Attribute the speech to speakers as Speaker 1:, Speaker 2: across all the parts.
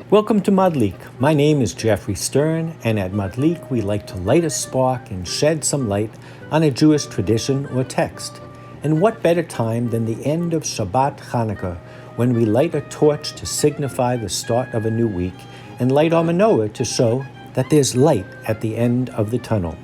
Speaker 1: Welcome to Madlik. My name is Jeffrey Stern, and at Madlik we like to light a spark and shed some light on a Jewish tradition or text. And what better time than the end of Shabbat Hanukkah, when we light a torch to signify the start of a new week, and light our menorah to show that there's light at the end of the tunnel.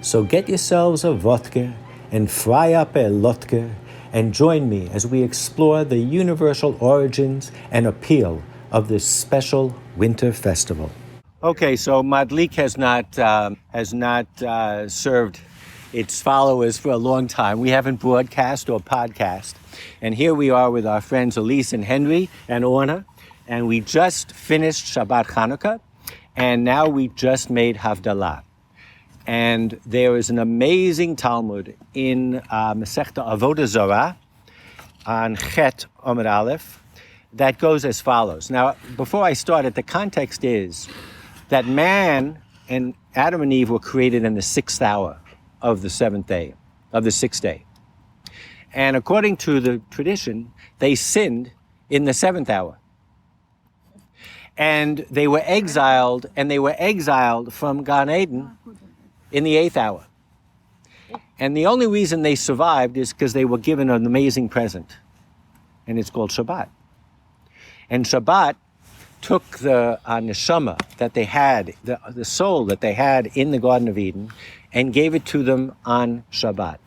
Speaker 1: So get yourselves a vodka and fry up a lotke, and join me as we explore the universal origins and appeal of this special winter festival. Okay, so Madlik has not served its followers for a long time. We haven't broadcast or podcast. And here we are with our friends Elise and Henry and Orna, and we just finished Shabbat Hanukkah, and now we just made Havdalah. And there is an amazing Talmud in Masechta Avodah Zarah on Chet Amud Aleph that goes as follows. Now, before I start it, the context is that man and Adam and Eve were created in the 6th hour of the 7th day, of the 6th day. And according to the tradition, they sinned in the 7th hour. And they were exiled from Gan Eden in the 8th hour. And the only reason they survived is because they were given an amazing present. And it's called Shabbat. And Shabbat took the neshama that they had, the soul that they had in the Garden of Eden, and gave it to them on Shabbat.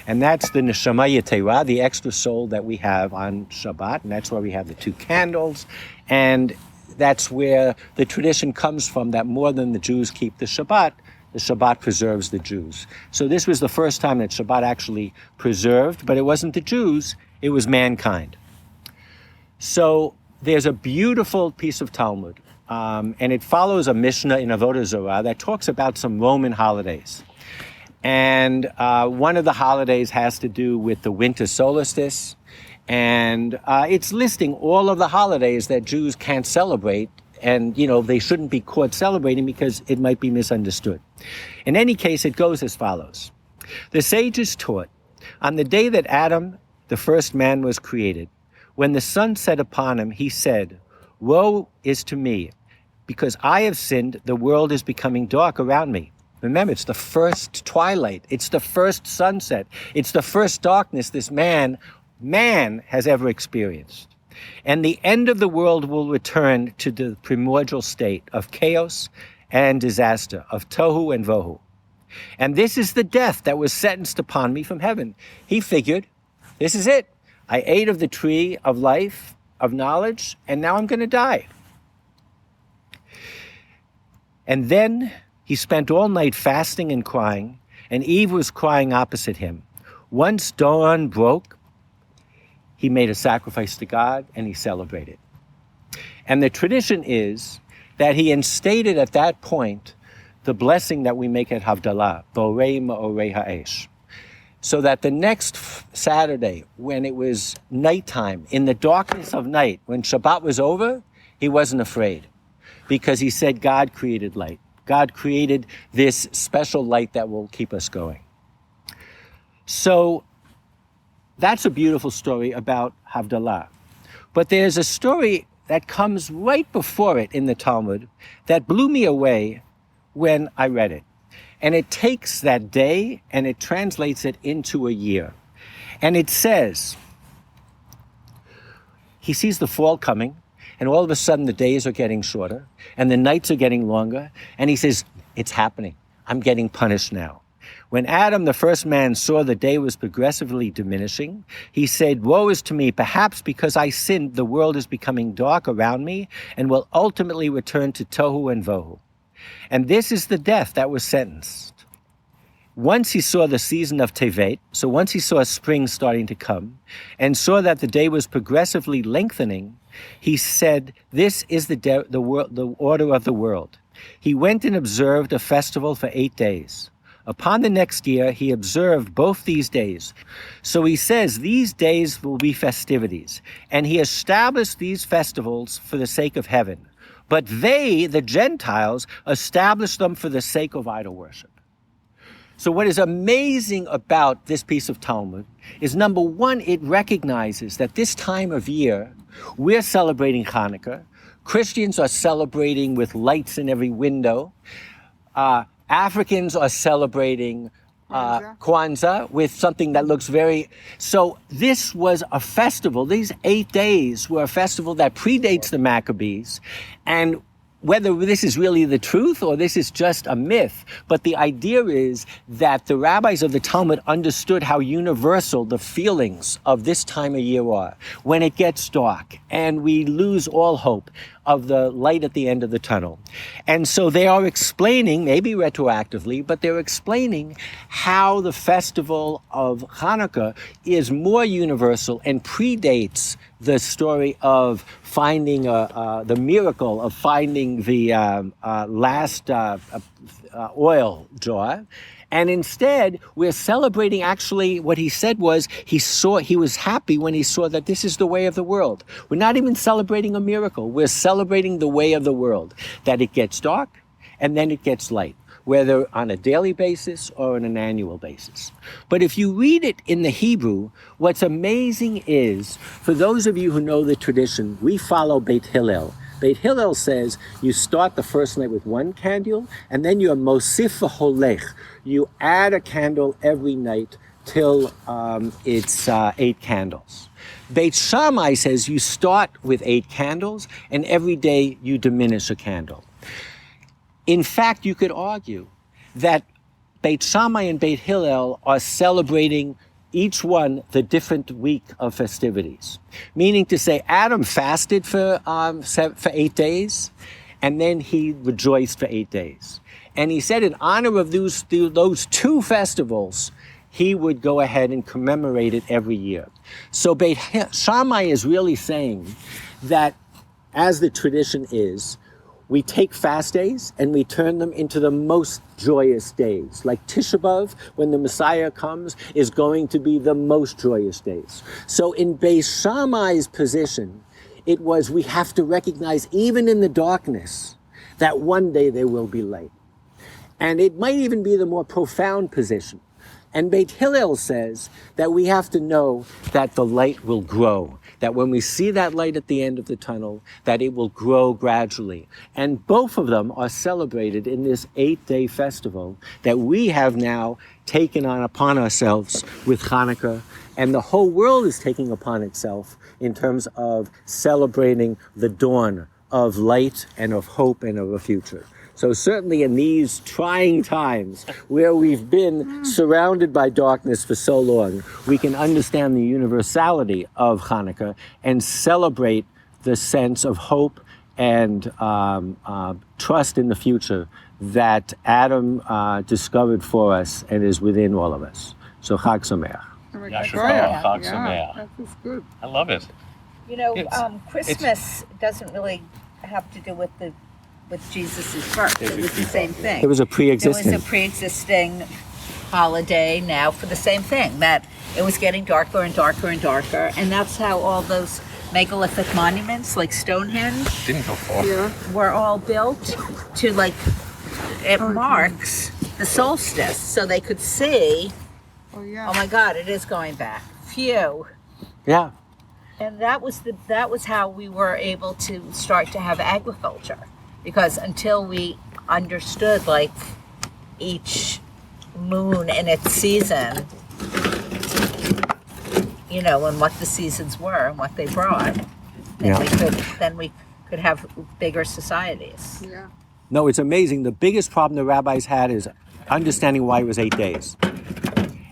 Speaker 1: And that's the neshama yetera, the extra soul that we have on Shabbat, and that's why we have the 2 candles. And that's where the tradition comes from, that more than the Jews keep the Shabbat preserves the Jews. So this was the first time that Shabbat actually preserved, but it wasn't the Jews, it was mankind. So there's a beautiful piece of Talmud, and it follows a Mishnah in Avodah Zarah that talks about some Roman holidays. And one of the holidays has to do with the winter solstice, and it's listing all of the holidays that Jews can't celebrate, and they shouldn't be caught celebrating because it might be misunderstood. In any case, it goes as follows. The sages taught, on the day that Adam, the first man, was created, when the sun set upon him, he said, "Woe is to me, because I have sinned, the world is becoming dark around me." Remember, it's the first twilight. It's the first sunset. It's the first darkness this man has ever experienced. And the end of the world will return to the primordial state of chaos and disaster, of tohu and vohu. And this is the death that was sentenced upon me from heaven. He figured, this is it. I ate of the tree of life, of knowledge, and now I'm going to die. And then he spent all night fasting and crying, and Eve was crying opposite him. Once dawn broke, he made a sacrifice to God, and he celebrated. And the tradition is that he instated at that point the blessing that we make at Havdalah, Borei Ma'orei Ha'esh. So that the next Saturday, when it was nighttime, in the darkness of night, when Shabbat was over, he wasn't afraid. Because he said God created light. God created this special light that will keep us going. So that's a beautiful story about Havdalah. But there's a story that comes right before it in the Talmud that blew me away when I read it. And it takes that day and it translates it into a year. And it says, he sees the fall coming, and all of a sudden the days are getting shorter, and the nights are getting longer, and he says, it's happening. I'm getting punished now. When Adam, the first man, saw the day was progressively diminishing, he said, "Woe is to me, perhaps because I sinned, the world is becoming dark around me, and will ultimately return to tohu and vohu. And this is the death that was sentenced." Once he saw the season of Tevet, so once he saw spring starting to come, and saw that the day was progressively lengthening, he said, "This is the order of the world." He went and observed a festival for 8 days. Upon the next year, he observed both these days. So he says these days will be festivities, and he established these festivals for the sake of heaven. But they, the Gentiles, established them for the sake of idol worship. So what is amazing about this piece of Talmud is, number one, it recognizes that this time of year, we're celebrating Hanukkah. Christians are celebrating with lights in every window. Africans are celebrating Kwanzaa with something that looks very... So this was a festival. These 8 days were a festival that predates the Maccabees. And whether this is really the truth or this is just a myth, but the idea is that the rabbis of the Talmud understood how universal the feelings of this time of year are. When it gets dark and we lose all hope of the light at the end of the tunnel. And so they are explaining, maybe retroactively, but they're explaining how the festival of Hanukkah is more universal and predates the story of finding the miracle of finding the last oil jar. And instead, we're celebrating, actually, what he said was, he was happy when he saw that this is the way of the world. We're not even celebrating a miracle. We're celebrating the way of the world, that it gets dark and then it gets light, whether on a daily basis or on an annual basis. But if you read it in the Hebrew, what's amazing is, for those of you who know the tradition, we follow Beit Hillel. Beit Hillel says you start the first night with one candle, and then you're mosif v'holech. You add a candle every night till it's 8 candles. Beit Shammai says you start with 8 candles, and every day you diminish a candle. In fact, you could argue that Beit Shammai and Beit Hillel are celebrating each one the different week of festivities. Meaning to say, Adam fasted for 8 days, and then he rejoiced for 8 days. And he said in honor of those 2 festivals, he would go ahead and commemorate it every year. So Beit Shammai is really saying that, as the tradition is, we take fast days and we turn them into the most joyous days. Like Tisha B'Av, when the Messiah comes, is going to be the most joyous days. So in Beit Shammai's position, it was, we have to recognize, even in the darkness, that one day there will be light. And it might even be the more profound position. And Beit Hillel says that we have to know that the light will grow, that when we see that light at the end of the tunnel, that it will grow gradually. And both of them are celebrated in this 8-day festival that we have now taken upon ourselves with Hanukkah, and the whole world is taking upon itself in terms of celebrating the dawn of light and of hope and of a future. So certainly in these trying times where we've been surrounded by darkness for so long, we can understand the universality of Hanukkah and celebrate the sense of hope and trust in the future that Adam discovered for us and is within all of us. So Chag Sameach.
Speaker 2: Chag Sameach. That's good. I love it.
Speaker 3: You know, Christmas doesn't really have to do with Jesus' birth. It was the same thing.
Speaker 1: It was a pre-existing.
Speaker 3: It was a pre-existing holiday now for the same thing, that it was getting darker and darker and darker, and that's how all those megalithic monuments like Stonehenge
Speaker 2: didn't go far.
Speaker 3: Were all built to, like, it marks the solstice, so they could see, oh my God, it is going back. Phew.
Speaker 1: Yeah.
Speaker 3: And that was how we were able to start to have agriculture. Because until we understood, like, each moon in its season, you know, and what the seasons were and what they brought, then we could have bigger societies.
Speaker 1: Yeah. No, it's amazing. The biggest problem the rabbis had is understanding why it was 8 days.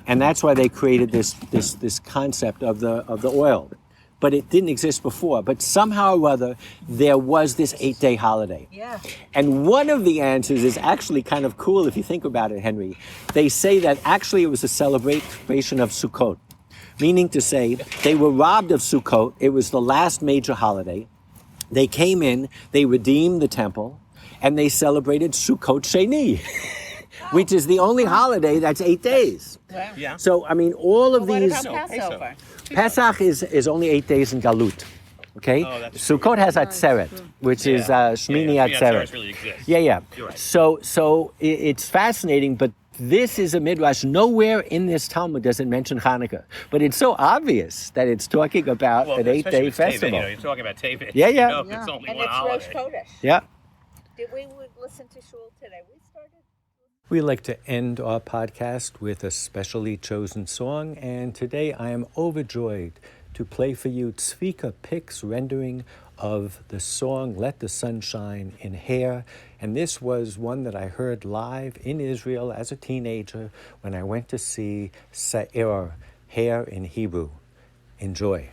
Speaker 1: And that's why they created this concept of the oil. But it didn't exist before. But somehow or other, there was this 8-day holiday.
Speaker 3: Yeah.
Speaker 1: And one of the answers is actually kind of cool if you think about it, Henry. They say that actually it was a celebration of Sukkot, meaning to say they were robbed of Sukkot. It was the last major holiday. They came in, they redeemed the temple, and they celebrated Sukkot Sheni, which is the only holiday that's 8 days.
Speaker 3: Wow.
Speaker 1: Yeah. So, I mean, all of these...
Speaker 3: What about Passover?
Speaker 1: Pesach is only 8 days in Galut, okay?
Speaker 2: Oh, that's
Speaker 1: Sukkot has Atzeret, which is Shmini Atzeret.
Speaker 2: Really exists.
Speaker 1: Yeah.
Speaker 2: You're right.
Speaker 1: So it's fascinating, but This is a midrash. Nowhere in this Talmud does it mention Hanukkah, but it's so obvious that it's talking about an 8-day festival.
Speaker 2: You're talking about Tevet.
Speaker 1: Yeah.
Speaker 2: It's only
Speaker 3: And
Speaker 2: one
Speaker 3: it's
Speaker 2: holiday.
Speaker 3: Rosh Chodesh.
Speaker 1: Yeah.
Speaker 3: Did we listen to Shul today? We started.
Speaker 1: We like to end our podcast with a specially chosen song, and today I am overjoyed to play for you Tzvika Pick's rendering of the song Let the Sun Shine in Hair. And this was one that I heard live in Israel as a teenager when I went to see Sa'ir, Hair in Hebrew. Enjoy.